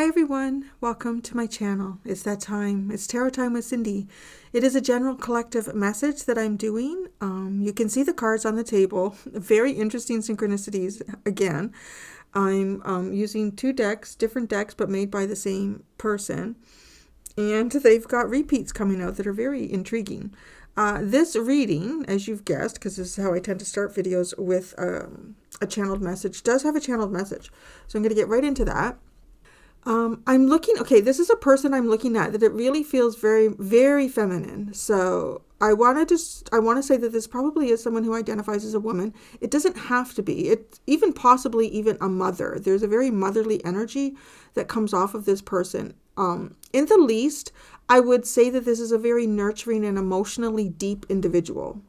Hi everyone, welcome to my channel. It's that time. It's Tarot Time with Cindy. It is a general collective message that I'm doing. You can see the cards on the table. Very interesting synchronicities again. I'm using two decks, different decks, but made by the same person. And they've got repeats coming out that are very intriguing. This reading, as you've guessed, because this is how I tend to start videos with a channeled message, does have a channeled message. So I'm going to get right into that. I'm looking, okay, this is a person I'm looking at that it really feels very, very feminine. So I want to say that this probably is someone who identifies as a woman. It doesn't have to be. It's even possibly even a mother. There's a very motherly energy that comes off of this person. In the least, I would say that this is a very nurturing and emotionally deep individual.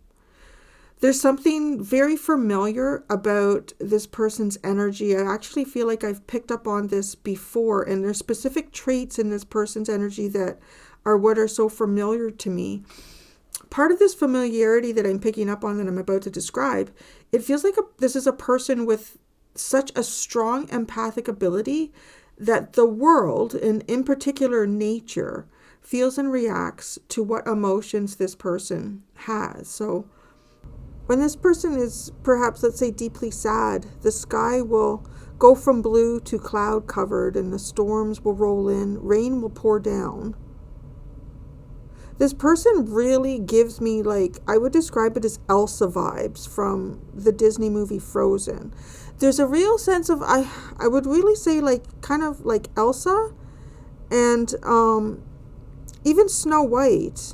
There's something very familiar about this person's energy. I actually feel like I've picked up on this before, and there's specific traits in this person's energy that are what are so familiar to me. Part of this familiarity that I'm picking up on that I'm about to describe, it feels like this is a person with such a strong empathic ability that the world, and in particular nature, feels and reacts to what emotions this person has. So when this person is perhaps, let's say, deeply sad, the sky will go from blue to cloud covered and the storms will roll in, rain will pour down. This person really gives me, like, I would describe it as Elsa vibes from the Disney movie Frozen. There's a real sense of, I would really say, like, kind of like Elsa and even Snow White.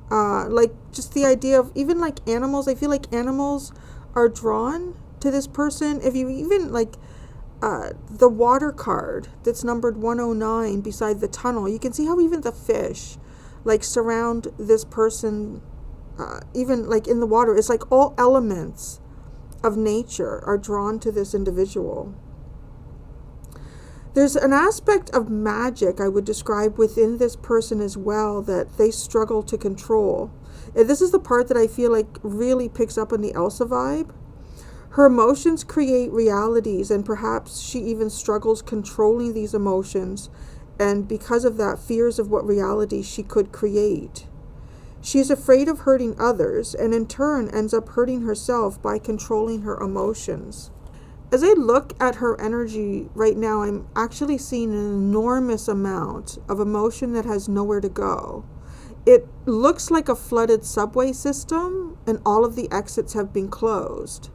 Like just the idea of even like animals. I feel like animals are drawn to this person. If you even like the water card that's numbered 109 beside the tunnel, you can see how even the fish like surround this person, even like in the water. It's like all elements of nature are drawn to this individual. There's an aspect of magic I would describe within this person as well that they struggle to control. And this is the part that I feel like really picks up on the Elsa vibe. Her emotions create realities, and perhaps she even struggles controlling these emotions, and because of that, fears of what reality she could create. She's afraid of hurting others, and in turn ends up hurting herself by controlling her emotions. As I look at her energy right now, I'm actually seeing an enormous amount of emotion that has nowhere to go. It looks like a flooded subway system and all of the exits have been closed.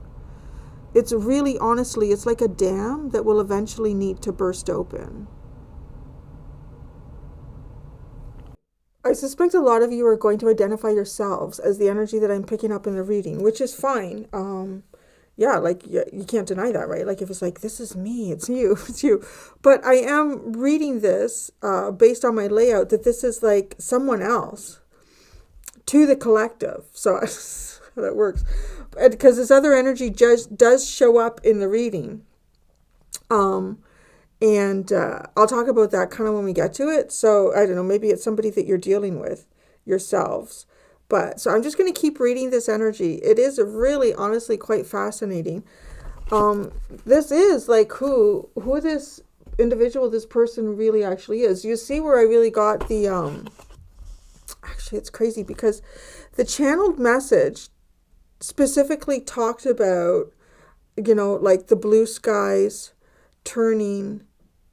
It's really, honestly, it's like a dam that will eventually need to burst open. I suspect a lot of you are going to identify yourselves as the energy that I'm picking up in the reading, which is fine. Yeah, like you can't deny that, right? Like if it's like, this is me, it's you, it's you. But I am reading this based on my layout that this is like someone else to the collective. So how that works. Because this other energy just does show up in the reading. And I'll talk about that kind of when we get to it. So I don't know, maybe it's somebody that you're dealing with yourselves. But so I'm just going to keep reading this energy. It is really, honestly, quite fascinating. This is like who this individual, this person really actually is. You see where I really got the, actually it's crazy because the channeled message specifically talked about, you know, like the blue skies turning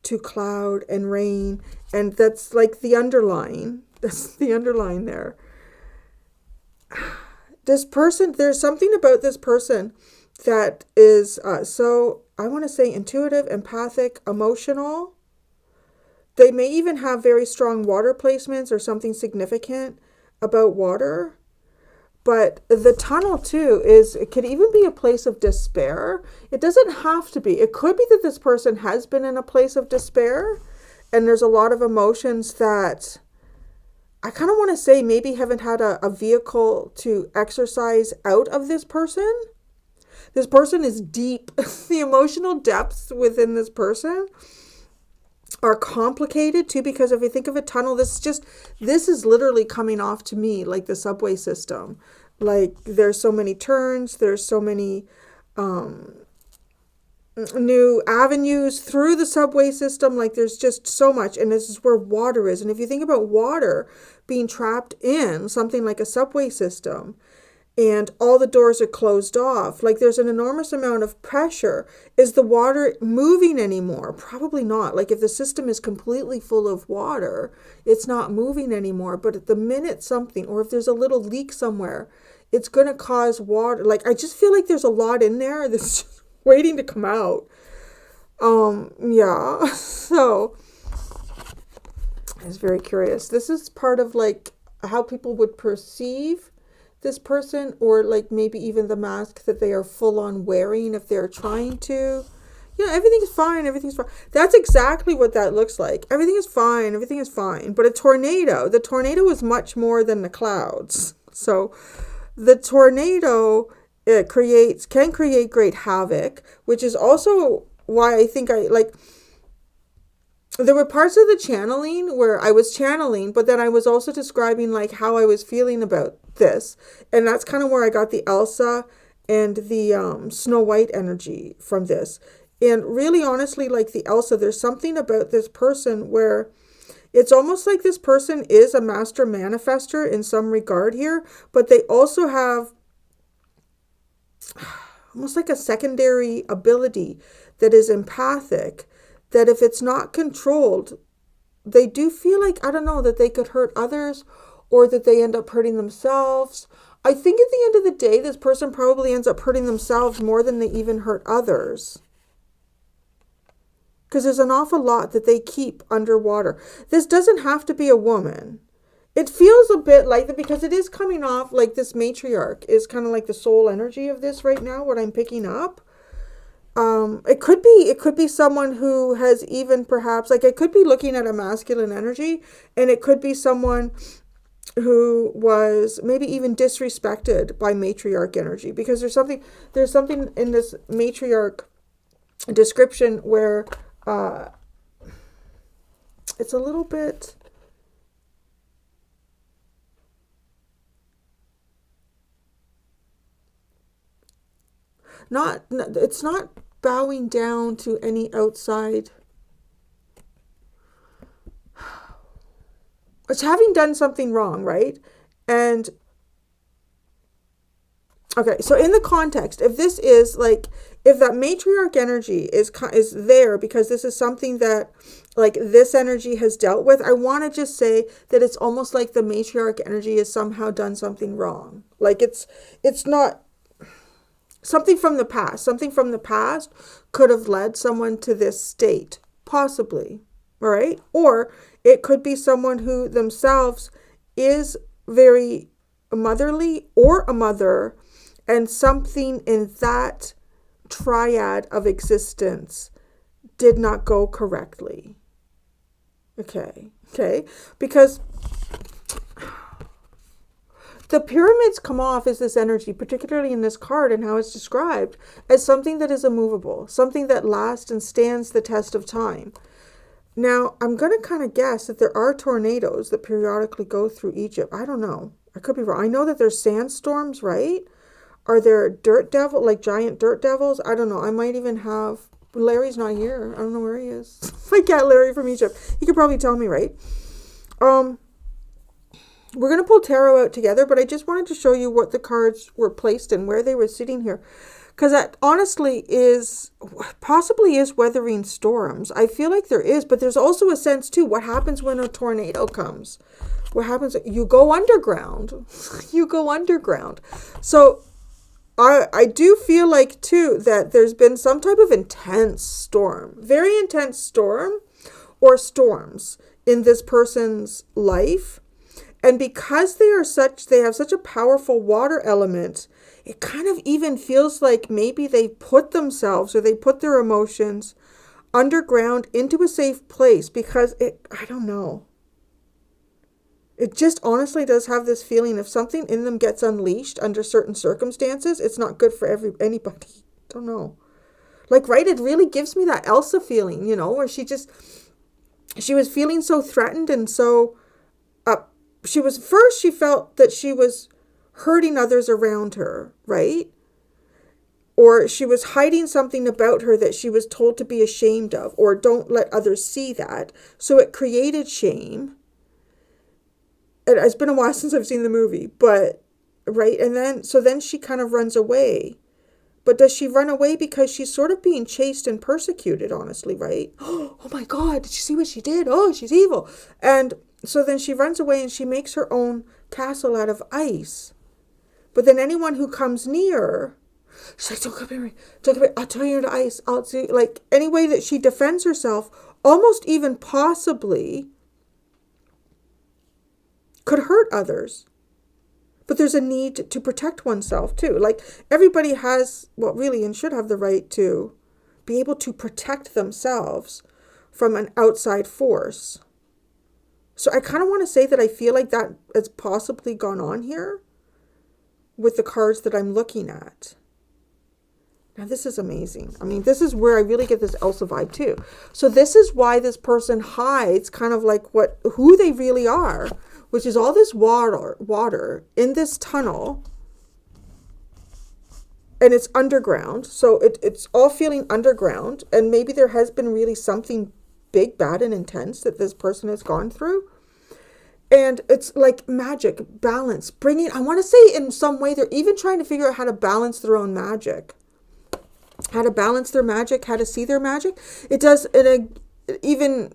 to cloud and rain. And that's like the underline. That's the underline there. This person, there's something about this person that is so, I want to say, intuitive, empathic, emotional. They may even have very strong water placements or something significant about water. But the tunnel too it could even be a place of despair. It doesn't have to be. It could be that this person has been in a place of despair and there's a lot of emotions that I kind of want to say maybe haven't had a vehicle to exercise out of this person. This person is deep. The emotional depths within this person are complicated too, because if you think of a tunnel, this is literally coming off to me like the subway system. Like there's so many turns, there's so many new avenues through the subway system. Like there's just so much, and this is where water is. And if you think about water being trapped in something like a subway system, and all the doors are closed off, like there's an enormous amount of pressure. Is the water moving anymore? Probably not. Like if the system is completely full of water, it's not moving anymore. But at the minute something, or if there's a little leak somewhere, it's going to cause water. Like I just feel like there's a lot in there that's just waiting to come out. Yeah. So I was very curious. This is part of like how people would perceive this person, or like maybe even the mask that they are full on wearing if they're trying to. Everything's fine. Everything's fine. That's exactly what that looks like. Everything is fine. Everything is fine. But the tornado is much more than the clouds. So the tornado can create great havoc, which is also why I think there were parts of the channeling where I was channeling, but then I was also describing like how I was feeling about this. And that's kind of where I got the Elsa and the Snow White energy from this. And really, honestly, like the Elsa, there's something about this person where it's almost like this person is a master manifester in some regard here, but they also have almost like a secondary ability that is empathic, that if it's not controlled, they do feel like, I don't know, that they could hurt others, or that they end up hurting themselves. I think at the end of the day, this person probably ends up hurting themselves more than they even hurt others. Because there's an awful lot that they keep underwater. This doesn't have to be a woman. It feels a bit like that because it is coming off like this matriarch is kind of like the soul energy of this right now, what I'm picking up. It could be someone who has even perhaps, like I could be looking at a masculine energy, and it could be someone who was maybe even disrespected by matriarch energy, because there's something in this matriarch description where it's a little bit it's not bowing down to any outside. It's having done something wrong, right? And okay, so in the context, if this is like, if that matriarch energy is there because this is something that like this energy has dealt with, I want to just say that it's almost like the matriarch energy has somehow done something wrong. Like it's not something from the past. Something from the past could have led someone to this state, possibly, all right? Or it could be someone who themselves is very motherly or a mother, and something in that triad of existence did not go correctly. Okay, because the pyramids come off as this energy, particularly in this card and how it's described, as something that is immovable, something that lasts and stands the test of time. Now, I'm going to kind of guess that there are tornadoes that periodically go through Egypt. I don't know. I could be wrong. I know that there's sandstorms, right? Are there like giant dirt devils? I don't know. I might even have... Larry's not here. I don't know where he is. My cat Larry from Egypt. He could probably tell me, right? We're going to pull tarot out together, but I just wanted to show you what the cards were placed in, where they were sitting here. Because that honestly possibly is weathering storms. I feel like there is, but there's also a sense too. What happens when a tornado comes? What happens? You go underground. You go underground. So I do feel like too that there's been some type of intense storm, very intense storm or storms in this person's life. And because they have such a powerful water element, it kind of even feels like maybe they put themselves or they put their emotions underground into a safe place because I don't know. It just honestly does have this feeling if something in them gets unleashed under certain circumstances, it's not good for anybody. Don't know. Like, right, it really gives me that Elsa feeling, where she was feeling so threatened and so she felt that she was hurting others around her, right? or she was hiding something about her that she was told to be ashamed of, or don't let others see that. So it created shame. It's been a while since I've seen the movie, but, right? And then she kind of runs away. But does she run away because she's sort of being chased and persecuted, honestly, right? Oh my God, did you see what she did? Oh, she's evil. And so then she runs away and she makes her own castle out of ice. But then anyone who comes near, she's like, don't come near me. Don't come near me. I'll turn you into ice. I'll do, like, any way that she defends herself, almost even possibly could hurt others. But there's a need to protect oneself too. Like, everybody has, well, really, and should have the right to be able to protect themselves from an outside force. So I kind of want to say that I feel like that has possibly gone on here with the cards that I'm looking at. Now, this is amazing. I mean, this is where I really get this Elsa vibe too. So this is why this person hides kind of like who they really are, which is all this water in this tunnel, and it's underground. So it's all feeling underground, and maybe there has been really something big, bad, and intense that this person has gone through. And it's like magic, balance, I want to say in some way they're even trying to figure out how to balance their own magic. How to balance their magic, how to see their magic. It does, even,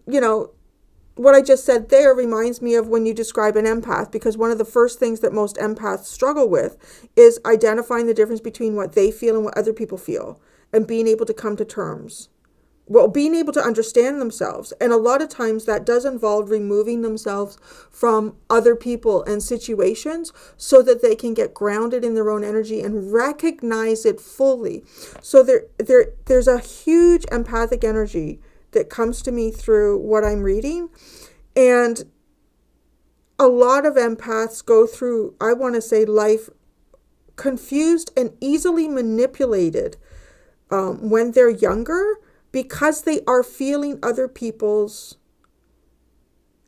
what I just said there reminds me of when you describe an empath, because one of the first things that most empaths struggle with is identifying the difference between what they feel and what other people feel, and being able to come to terms. Well, being able to understand themselves. And a lot of times that does involve removing themselves from other people and situations so that they can get grounded in their own energy and recognize it fully. So there's a huge empathic energy that comes to me through what I'm reading. And a lot of empaths go through, I want to say, life confused and easily manipulated when they're younger, because they are feeling other people's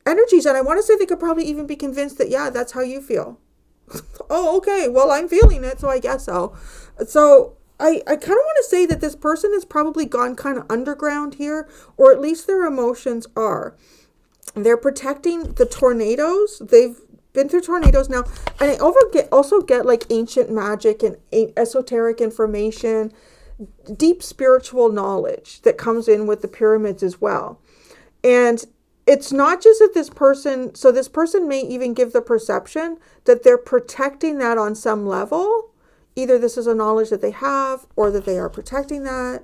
energies. And I want to say they could probably even be convinced that, yeah, that's how you feel. Oh, okay, well, I'm feeling it, so I guess so. So I kind of want to say that this person has probably gone kind of underground here, or at least their emotions are. They're protecting the tornadoes. They've been through tornadoes now. And I also get like ancient magic and esoteric information, deep spiritual knowledge that comes in with the pyramids as well. And it's not just that this person may even give the perception that they're protecting that on some level. Either this is a knowledge that they have, or that they are protecting that.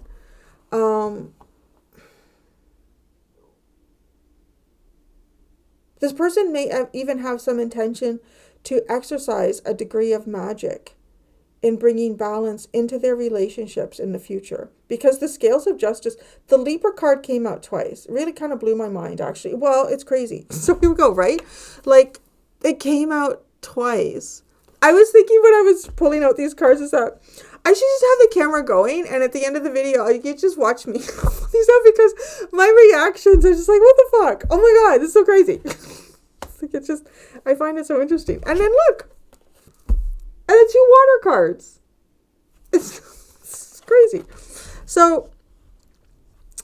This person may even have some intention to exercise a degree of magic in bringing balance into their relationships in the future. Because the scales of justice, the Libra card came out twice. It really kind of blew my mind, actually. Well, it's crazy. So here we go, right? Like, it came out twice. I was thinking when I was pulling out these cards is that I should just have the camera going, and at the end of the video, you just watch me pull these out, because my reactions are just like, what the fuck? Oh my God, this is so crazy. I find it so interesting. And then look, and the two water cards. It's crazy. So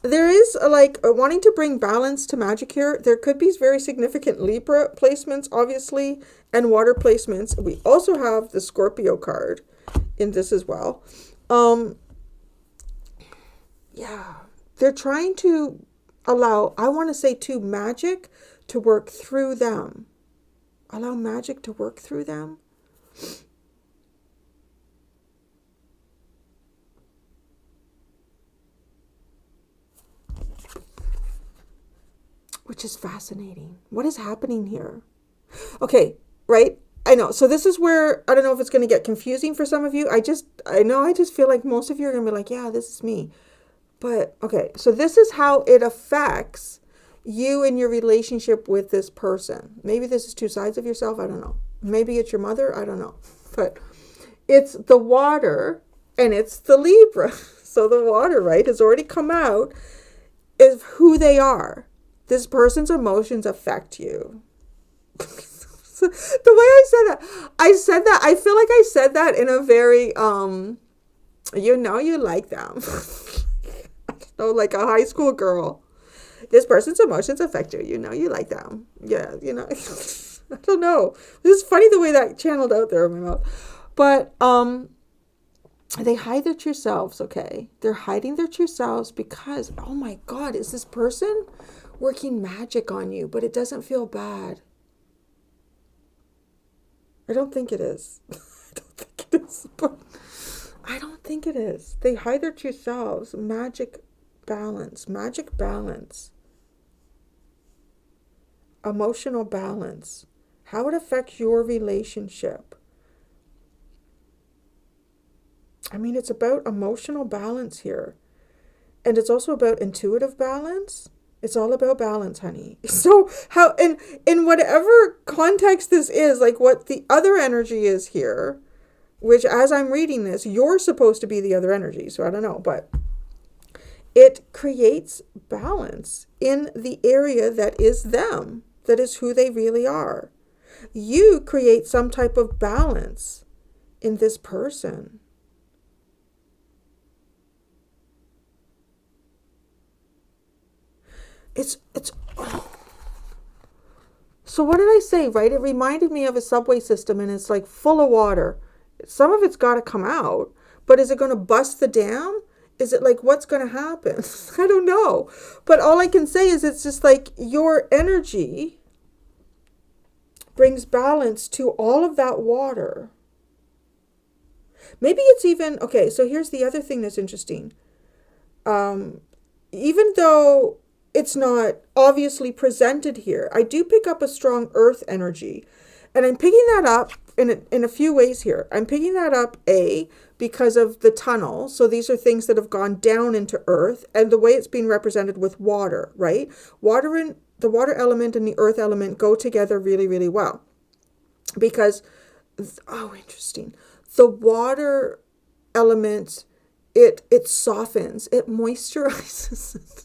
there is wanting to bring balance to magic here. There could be very significant Libra placements, obviously, and water placements. We also have the Scorpio card in this as well. They're trying to allow, I want to say, magic to work through them. Allow magic to work through them. Which is fascinating. What is happening here? Okay, right? I know. So this is where, I don't know if it's going to get confusing for some of you. I just feel like most of you are going to be like, yeah, this is me. But, okay, so this is how it affects you and your relationship with this person. Maybe this is two sides of yourself. I don't know. Maybe it's your mother. I don't know. But it's the water and it's the Libra. So the water, right, has already come out is who they are. This person's emotions affect you. So the way I said that, I feel like I said that in a very, You know you like them. No, like a high school girl. This person's emotions affect you. You know you like them. Yeah, you know. I don't know. This is funny the way that channeled out there in my mouth. But they hide their true selves, okay? They're hiding their true selves because, oh my God, is this person working magic on you, but it doesn't feel bad? I don't think it is. I don't think it is, but I don't think it is. They hide their true selves. Magic balance. Emotional balance. How it affects your relationship. I mean, it's about emotional balance here. And it's also about intuitive balance. It's all about balance, honey. So how, in whatever context this is, like what the other energy is here, which as I'm reading this, you're supposed to be the other energy. So I don't know, but it creates balance in the area that is them, that is who they really are. You create some type of balance in this person. It's oh. So what did I say, right? It reminded me of a subway system, and it's like full of water. Some of it's got to come out, but is it going to bust the dam? Is it like, what's going to happen? I don't know. But all I can say is it's just like your energy brings balance to all of that water. Maybe it's even, okay, so here's the other thing that's interesting. Even though it's not obviously presented here, I do pick up a strong earth energy. And I'm picking that up in a few ways here. I'm picking that up, because of the tunnel. So these are things that have gone down into earth, and the way it's being represented with water, right? The water element and the earth element go together really, really well. Because, oh, interesting. The water element, it softens, it moisturizes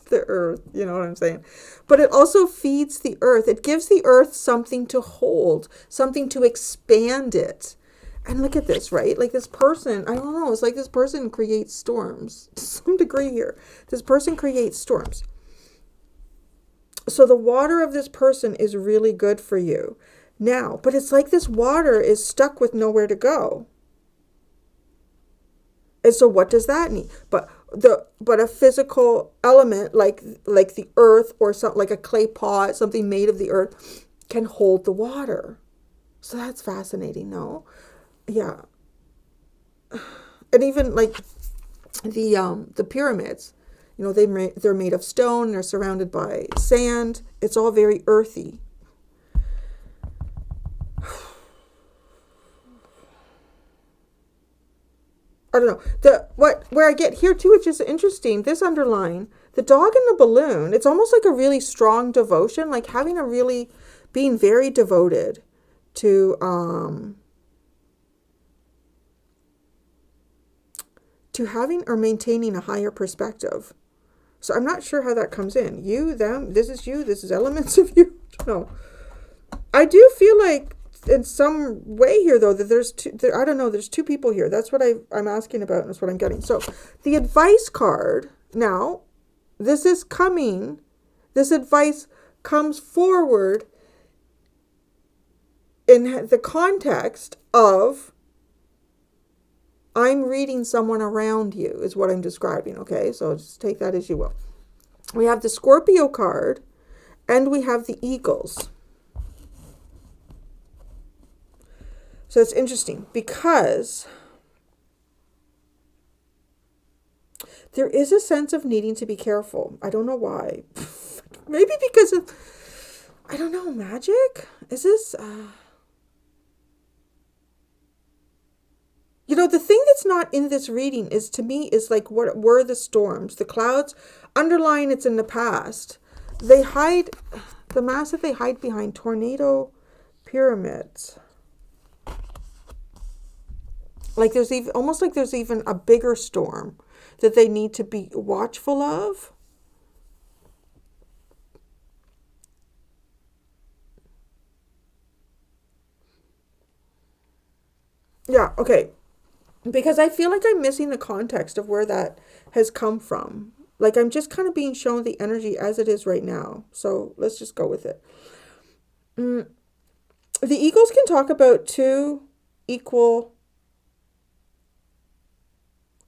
the earth, you know what I'm saying? But it also feeds the earth. It gives the earth something to hold, something to expand it. And look at this, right? Like this person, I don't know, it's like this person creates storms to some degree here. This person creates storms. So the water of this person is really good for you now, but it's like this water is stuck with nowhere to go. And so what does that mean? But a physical element like the earth, or something like a clay pot, something made of the earth, can hold the water. So that's fascinating, no? Yeah. And even like the pyramids, you know, they're made of stone, they're surrounded by sand. It's all very earthy. I don't know. Where I get here too, which is interesting, this underline, the dog in the balloon, it's almost like a really strong devotion, like being very devoted to having or maintaining a higher perspective. So I'm not sure how that comes in. You, them, this is you, this is elements of you. No. I do feel like in some way here, though, that there's two people here. That's what I'm asking about, and that's what I'm getting. So the advice card, now, this advice comes forward in the context of, I'm reading someone around you, is what I'm describing, okay? So just take that as you will. We have the Scorpio card, and we have the Eagles. So it's interesting because there is a sense of needing to be careful. I don't know why. Maybe because of, I don't know, magic? Is this... You know, the thing that's not in this reading is, to me, is like, what were the storms? The clouds, underlying it's in the past. They hide, the mass that they hide behind, tornado pyramids. Like there's even, almost like there's even a bigger storm that they need to be watchful of. Yeah, okay. because I feel like I'm missing the context of where that has come from. Like I'm just kind of being shown the energy as it is right now. So let's just go with it. Mm, the eagles can talk about two equal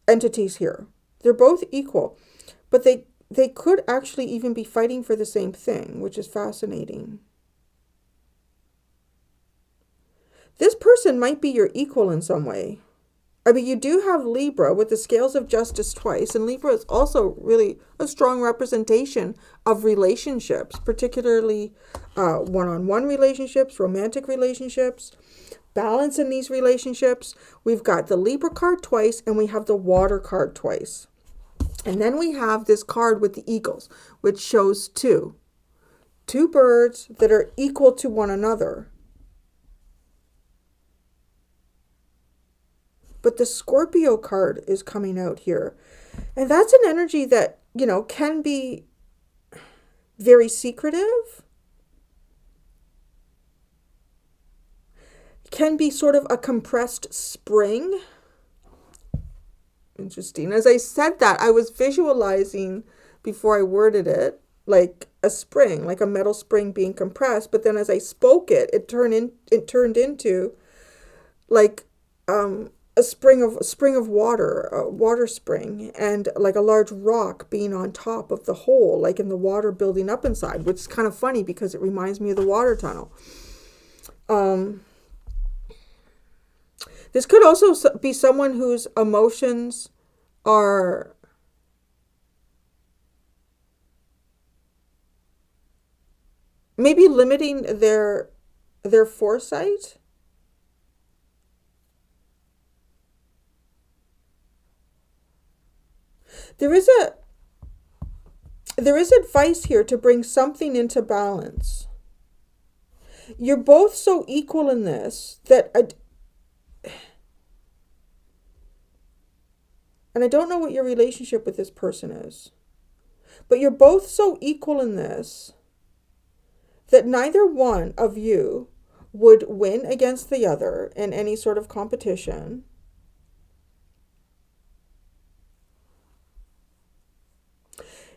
entities here. They're both equal, but they could actually even be fighting for the same thing, which is fascinating. This person might be your equal in some way. I mean, you do have Libra with the scales of justice twice, and Libra is also really a strong representation of relationships, particularly one-on-one relationships, romantic relationships, balance in these relationships. We've got the Libra card twice, and we have the water card twice. And then we have this card with the eagles, which shows two birds that are equal to one another. But the Scorpio card is coming out here. And that's an energy that, can be very secretive. Can be sort of a compressed spring. Interesting. As I said that, I was visualizing before I worded it, like a spring, like a metal spring being compressed. But then as I spoke it, it turned into like a spring of water, a water spring, and like a large rock being on top of the hole, like in the water building up inside, which is kind of funny because it reminds me of the water tunnel. This could also be someone whose emotions are maybe limiting their foresight. There is advice here to bring something into balance. You're both so equal in this that and I don't know what your relationship with this person is, but you're both so equal in this that neither one of you would win against the other in any sort of competition.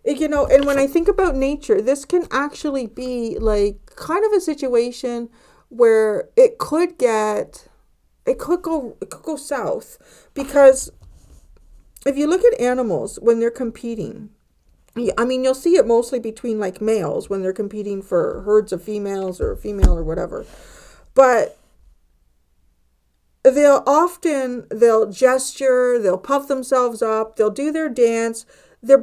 And when I think about nature, this can actually be like kind of a situation where it could go south, because if you look at animals when they're competing, I mean, you'll see it mostly between like males when they're competing for herds of females or female or whatever, but they'll gesture, they'll puff themselves up, they'll do their dance. They're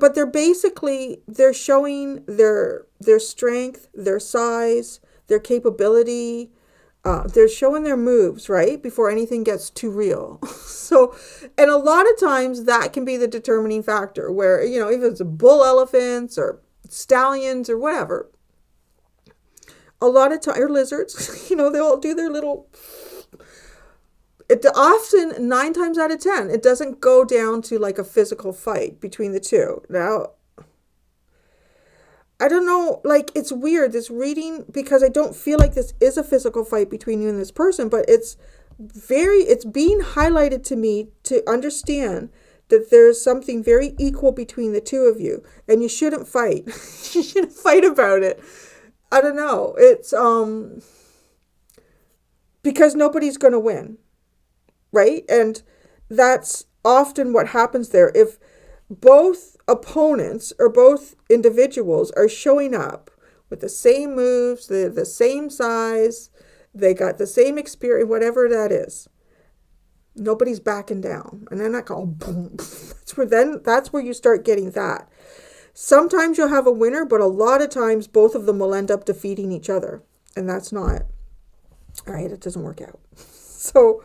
showing their strength, their size, their capability. They're showing their moves, right? Before anything gets too real. So, and a lot of times that can be the determining factor where, if it's bull elephants or stallions or whatever, a lot of times, or lizards, they'll do their little... Often 9 times out of 10, it doesn't go down to like a physical fight between the two. Now, I don't know, like it's weird, this reading, because I don't feel like this is a physical fight between you and this person, but it's being highlighted to me to understand that there's something very equal between the two of you, and you shouldn't fight. You shouldn't fight about it. I don't know. It's because nobody's going to win. Right? And that's often what happens there. If both opponents or both individuals are showing up with the same moves, the same size, they got the same experience, whatever that is, nobody's backing down. And then that go boom. That's where you start getting that. Sometimes you'll have a winner, but a lot of times both of them will end up defeating each other. And that's not, all right, it doesn't work out. So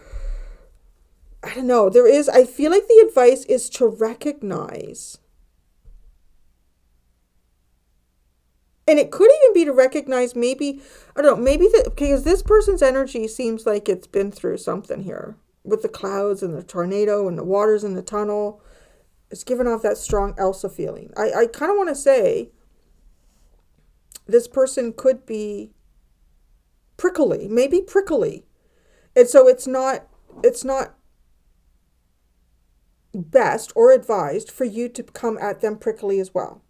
I don't know. I feel like the advice is to recognize. And it could even be to recognize maybe, I don't know, because this person's energy seems like it's been through something here with the clouds and the tornado and the waters in the tunnel. It's giving off that strong Elsa feeling. I kind of want to say this person could be maybe prickly. And so it's not best or advised for you to come at them prickly as well.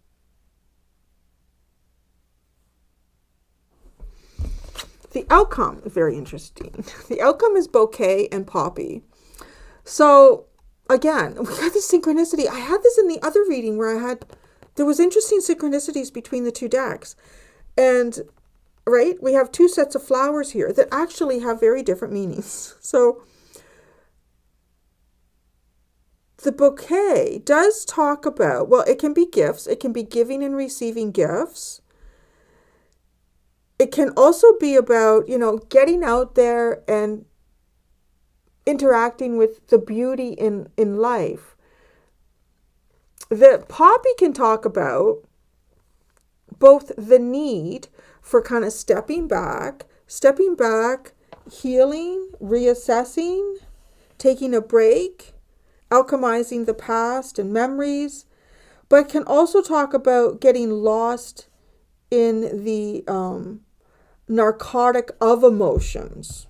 The outcome is very interesting. The outcome is bouquet and poppy. So again, we got this synchronicity. I had this in the other reading where there was interesting synchronicities between the two decks. And right, we have two sets of flowers here that actually have very different meanings. So the bouquet does talk about, well, it can be gifts. It can be giving and receiving gifts. It can also be about, getting out there and interacting with the beauty in life. The poppy can talk about both the need for kind of stepping back, healing, reassessing, taking a break, alchemizing the past and memories, but it can also talk about getting lost in the narcotic of emotions,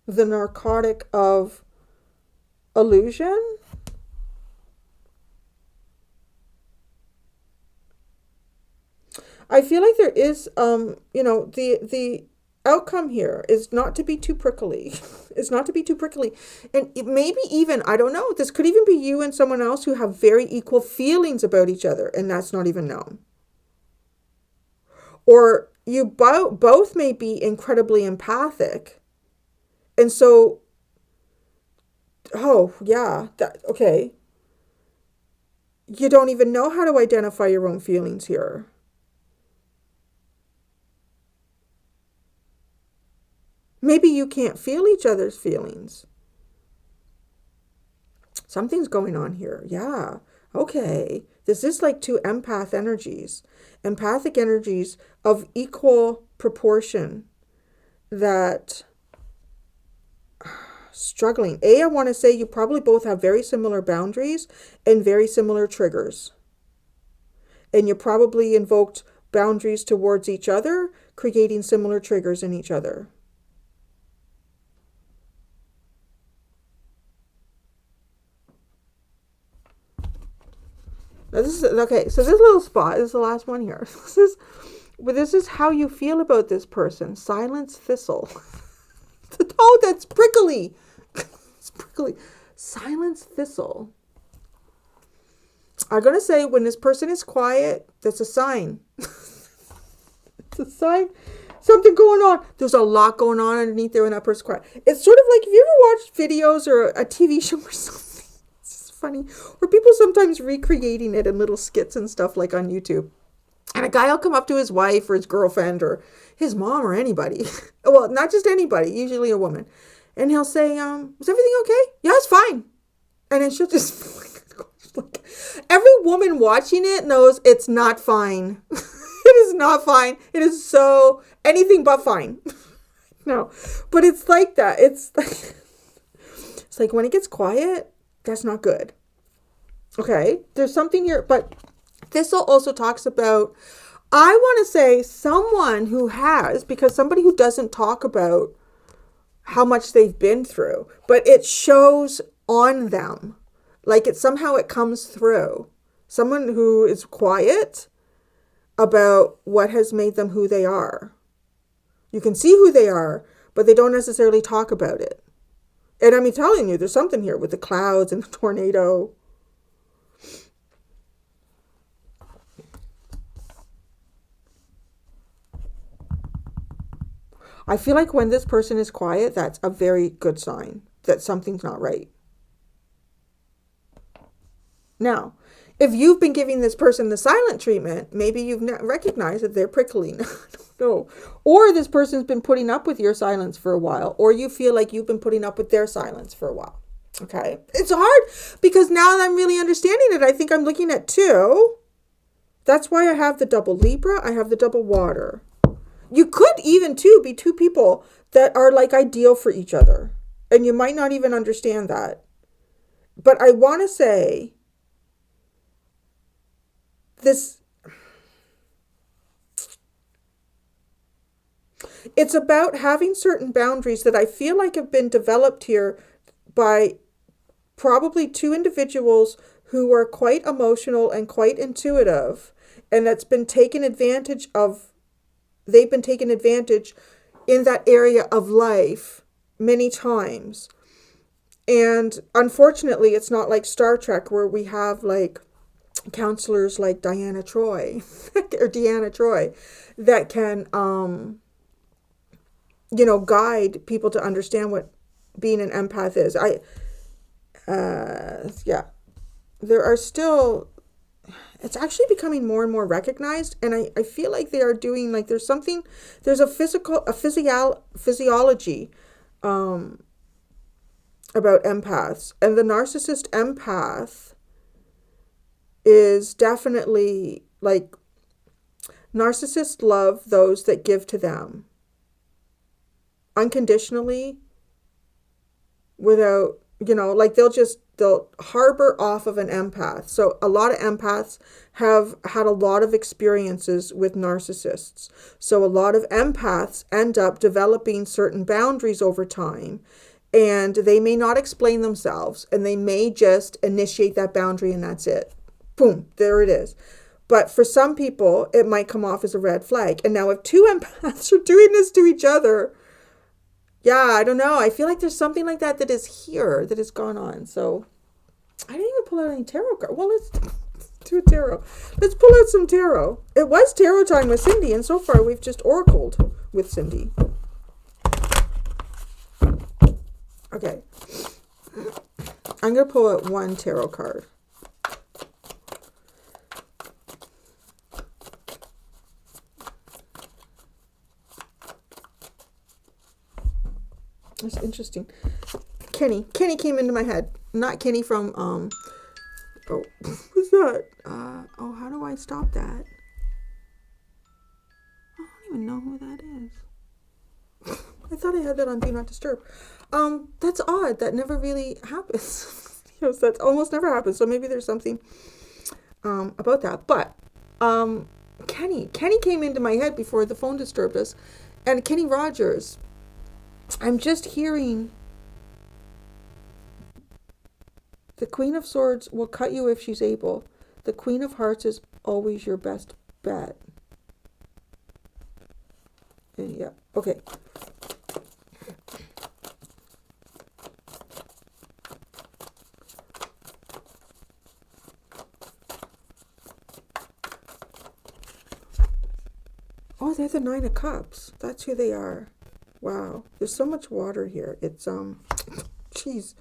the narcotic of illusion. I feel like there is, the outcome here is not to be too prickly. It's not to be too prickly. And maybe even, I don't know, this could even be you and someone else who have very equal feelings about each other, and that's not even known. Or you both may be incredibly empathic. And so, okay. You don't even know how to identify your own feelings here. Maybe you can't feel each other's feelings. Something's going on here. Yeah. Okay. This is like two empath energies. Empathic energies of equal proportion that struggling. I want to say you probably both have very similar boundaries and very similar triggers. And you probably invoked boundaries towards each other, creating similar triggers in each other. Now this is okay. So this little spot is the last one here. This is how you feel about this person. Silence thistle. Oh, that's prickly. It's prickly. Silence thistle. I'm gonna say when this person is quiet, that's a sign. It's a sign. Something going on. There's a lot going on underneath there when that person's quiet. It's sort of like, have you ever watched videos or a TV show or something? Funny, or people sometimes recreating it in little skits and stuff like on YouTube, and a guy will come up to his wife or his girlfriend or his mom or anybody, well, not just anybody, usually a woman, and he'll say, is everything okay? Yeah, it's fine. And then she'll just like, every woman watching it knows it's not fine. It is not fine. It is so anything but fine. No, but it's like that. It's like when it gets quiet, that's not good. Okay, there's something here, but Thistle also talks about, I want to say someone who has, because somebody who doesn't talk about how much they've been through, but it shows on them. Like somehow it comes through. Someone who is quiet about what has made them who they are. You can see who they are, but they don't necessarily talk about it. And I'm telling you, there's something here with the clouds and the tornado. I feel like when this person is quiet, that's a very good sign that something's not right. Now, if you've been giving this person the silent treatment, maybe you've not recognized that they're prickly. I don't know. Or this person's been putting up with your silence for a while, or you feel like you've been putting up with their silence for a while. Okay. It's hard because now that I'm really understanding it, I think I'm looking at two. That's why I have the double Libra. I have the double water. You could even too be two people that are like ideal for each other. And you might not even understand that. But I want to say this, it's about having certain boundaries that I feel like have been developed here by probably two individuals who are quite emotional and quite intuitive, and that's been taken advantage of. They've been taken advantage in that area of life many times. And unfortunately, it's not like Star Trek where we have like counselors like Diana Troy or Deanna Troy that can, guide people to understand what being an empath is. Yeah, there are still, it's actually becoming more and more recognized, and I feel like they are doing, like, there's a physiology about empaths, and the narcissist empath is definitely, like, narcissists love those that give to them unconditionally, without, like, they'll harbor off of an empath. So a lot of empaths have had a lot of experiences with narcissists. So a lot of empaths end up developing certain boundaries over time, and they may not explain themselves, and they may just initiate that boundary, and that's it. Boom, there it is. But for some people, it might come off as a red flag. And now if two empaths are doing this to each other, yeah, I don't know. I feel like there's something like that that has gone on. So I didn't even pull out any tarot cards. Well, let's do a tarot. Let's pull out some tarot. It was tarot time with Cindy, and so far we've just oracled with Cindy. Okay. I'm going to pull out one tarot card. That's interesting. Kenny came into my head. Not Kenny from, who's that? How do I stop that? I don't even know who that is. I thought I had that on Do Not Disturb. That's odd. That never really happens. Yes, that almost never happens. So maybe there's something, about that. But, Kenny came into my head before the phone disturbed us. And Kenny Rogers, I'm just hearing the Queen of Swords will cut you if she's able. The Queen of Hearts is always your best bet. And yeah, okay. Oh, they're the Nine of Cups. That's who they are. Wow, there's so much water here. It's, jeez.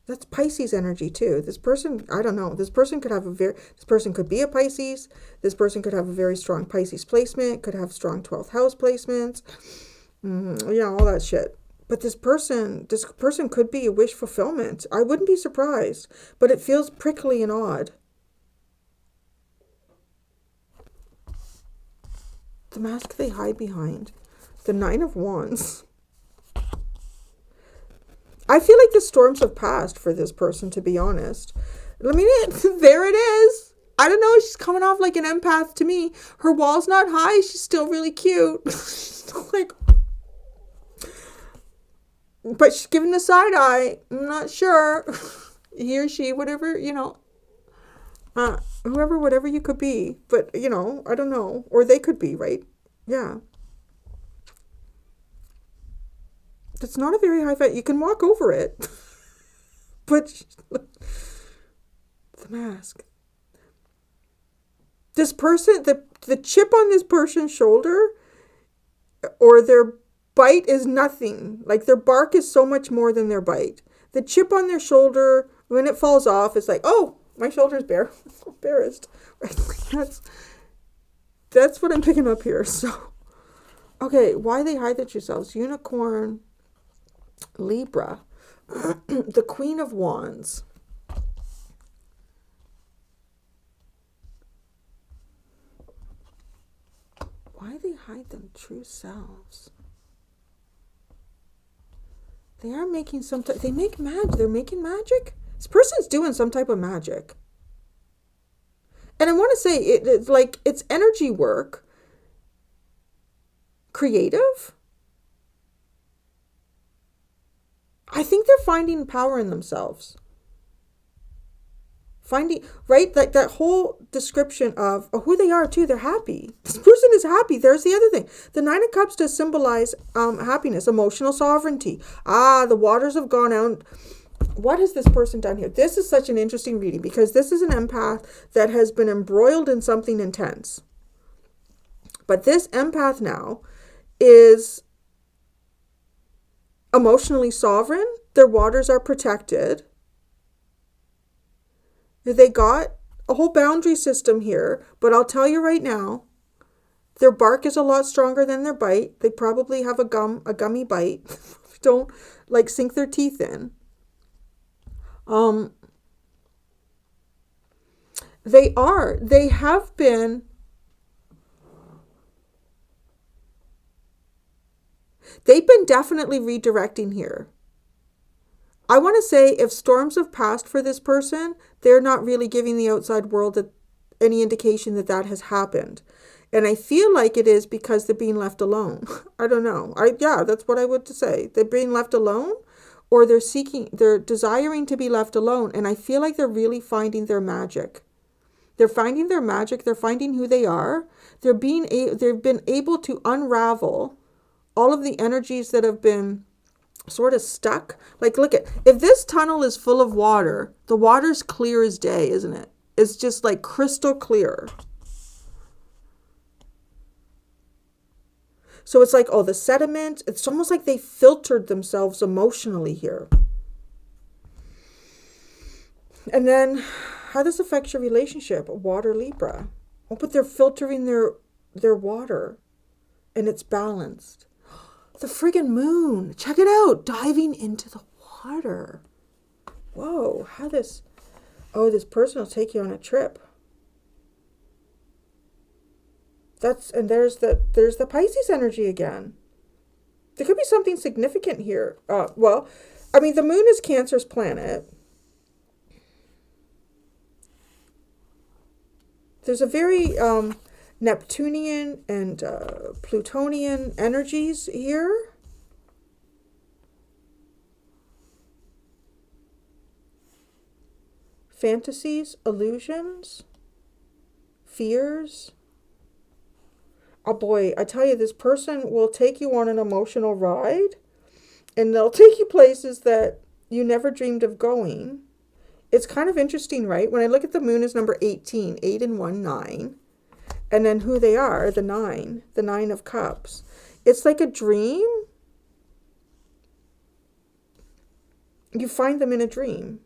That's Pisces energy too. This person, I don't know. This person could be a Pisces. This person could have a very strong Pisces placement, could have strong 12th house placements. All that shit. But this person could be a wish fulfillment. I wouldn't be surprised, but it feels prickly and odd. The mask they hide behind. The Nine of Wands. I feel like the storms have passed for this person, to be honest. There it is. I don't know. She's coming off like an empath to me. Her wall's not high. She's still really cute. But she's giving the side eye. I'm not sure. He or she, whatever, whoever, whatever you could be. But, I don't know. Or they could be, right? Yeah. It's not a very high fight. You can walk over it. But the mask. This person, the chip on this person's shoulder or their bite is nothing. Like, their bark is so much more than their bite. The chip on their shoulder, when it falls off, it's like, oh, my shoulder's bare. I'm so embarrassed. That's what I'm picking up here. So, okay, why they hide it yourselves? Unicorn, Libra, the Queen of Wands. Why they hide them true selves? They are making they make magic. They're making magic. This person's doing some type of magic. And I want to say it's like it's energy work, creative. I think they're finding power in themselves. Finding, right? Like that whole description of who they are too. They're happy. This person is happy. There's the other thing. The Nine of Cups does symbolize happiness, emotional sovereignty. The waters have gone out. What has this person done here? This is such an interesting reading because this is an empath that has been embroiled in something intense. But this empath now is emotionally sovereign. Their waters are protected. They got a whole boundary system here, but I'll tell you right now, their bark is a lot stronger than their bite. They probably have a gummy bite. Don't like sink their teeth in. They have been, they've been definitely redirecting here. I want to say if storms have passed for this person, they're not really giving the outside world any indication that that has happened. And I feel like it is because they're being left alone. I don't know. That's what I would say. They're being left alone, or they're desiring to be left alone. And I feel like they're really finding their magic. They're finding their magic. They're finding who they are. They've been able to unravel all of the energies that have been sort of stuck. Like, look if this tunnel is full of water, the water's clear as day, isn't it? It's just like crystal clear. So it's like, the sediment, it's almost like they filtered themselves emotionally here. And then how this affects your relationship, water Libra. But they're filtering their water and it's balanced. The friggin' moon. Check it out. Diving into the water. Whoa. This person will take you on a trip. There's the Pisces energy again. There could be something significant here. The moon is Cancer's planet. There's a very Neptunian and Plutonian energies here. Fantasies, illusions, fears. Oh boy, I tell you, this person will take you on an emotional ride and they'll take you places that you never dreamed of going. It's kind of interesting, right? When I look at the moon as number 18, 8 and 1, 9. And then who they are, the 9 of Cups. It's like a dream. You find them in a dream.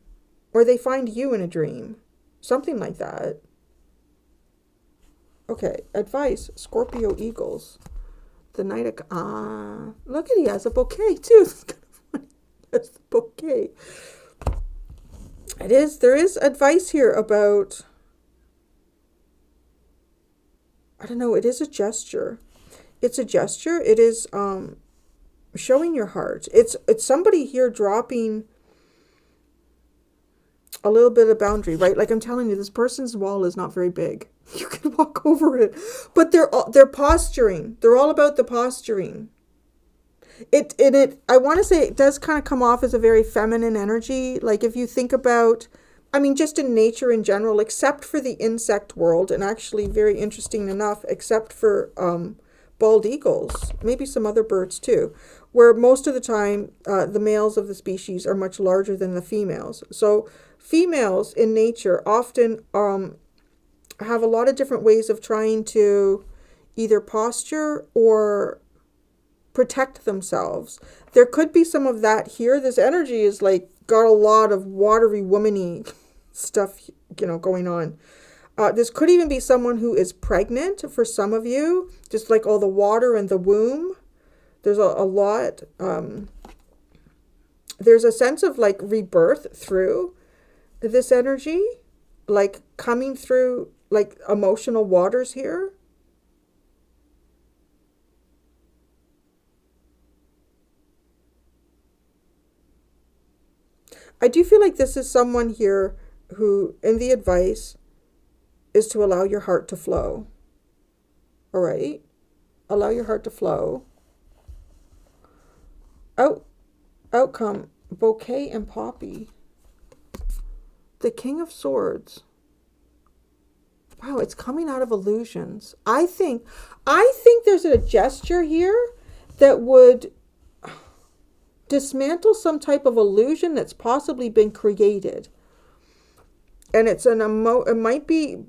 Or they find you in a dream. Something like that. Okay, advice, Scorpio Eagles. The Knight of... look at, he has a bouquet too. It's kind of funny. That's the bouquet. There is advice here about... I don't know, it is a gesture. It's a gesture. It is showing your heart. It's somebody here dropping a little bit of boundary, right? Like I'm telling you, this person's wall is not very big. You can walk over it. But they're posturing. They're all about the posturing. I want to say it does kind of come off as a very feminine energy. Like if you think about, just in nature in general, except for the insect world, and actually very interesting enough, except for bald eagles, maybe some other birds too, where most of the time the males of the species are much larger than the females. So females in nature often have a lot of different ways of trying to either posture or protect themselves. There could be some of that here. This energy is like got a lot of watery womany stuff, going on. This could even be someone who is pregnant for some of you, just like all the water in the womb. There's a lot. There's a sense of like rebirth through this energy, like coming through like emotional waters here. I do feel like this is someone here who, in the advice, is to allow your heart to flow. All right? Allow your heart to flow. Outcome. Bouquet and poppy. The King of Swords. Wow, it's coming out of illusions. I think there's a gesture here that would dismantle some type of illusion that's possibly been created. And it's it might be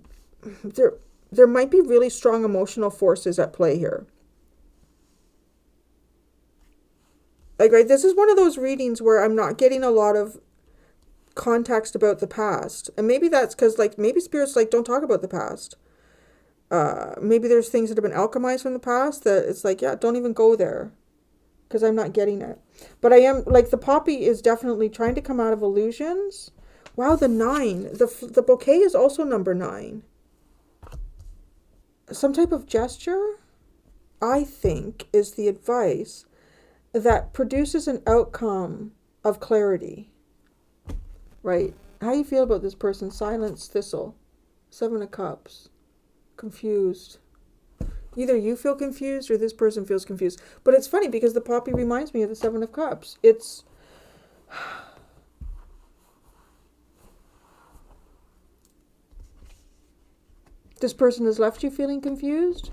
there might be really strong emotional forces at play here. Like, right, this is one of those readings where I'm not getting a lot of context about the past. And maybe that's because, like, maybe Spirit's like, don't talk about the past. Maybe there's things that have been alchemized from the past that it's like, yeah, don't even go there. Because I'm not getting it. But I am, like, the poppy is definitely trying to come out of illusions. Wow, the 9. The bouquet is also number 9. Some type of gesture, I think, is the advice that produces an outcome of clarity. Right? How do you feel about this person? Silence, thistle. 7 of Cups. Confused. Either you feel confused or this person feels confused. But it's funny because the poppy reminds me of the 7 of Cups. It's... This person has left you feeling confused?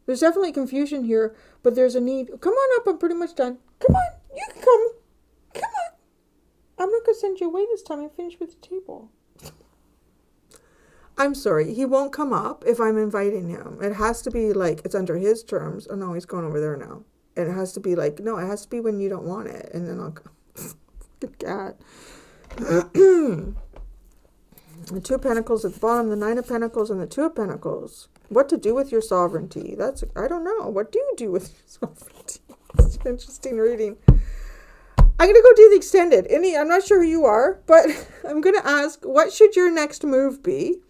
There's definitely confusion here, but there's a need. Come on up, I'm pretty much done. Come on, you can come. Come on. I'm not going to send you away this time. I'm finished with the table. I'm sorry, he won't come up if I'm inviting him. It has to be like, it's under his terms. Oh no, he's going over there now. And it has to be like, no, it has to be when you don't want it. And then I'll go. Good cat. The 2 of Pentacles at the bottom, the 9 of Pentacles, and the 2 of Pentacles. What to do with your sovereignty? I don't know. What do you do with your sovereignty? It's an interesting reading. I'm going to go do the extended. I'm not sure who you are, but I'm going to ask, what should your next move be?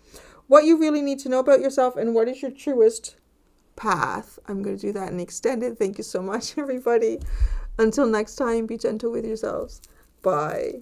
What you really need to know about yourself, and what is your truest path? I'm going to do that in the extended. Thank you so much, everybody. Until next time, be gentle with yourselves. Bye.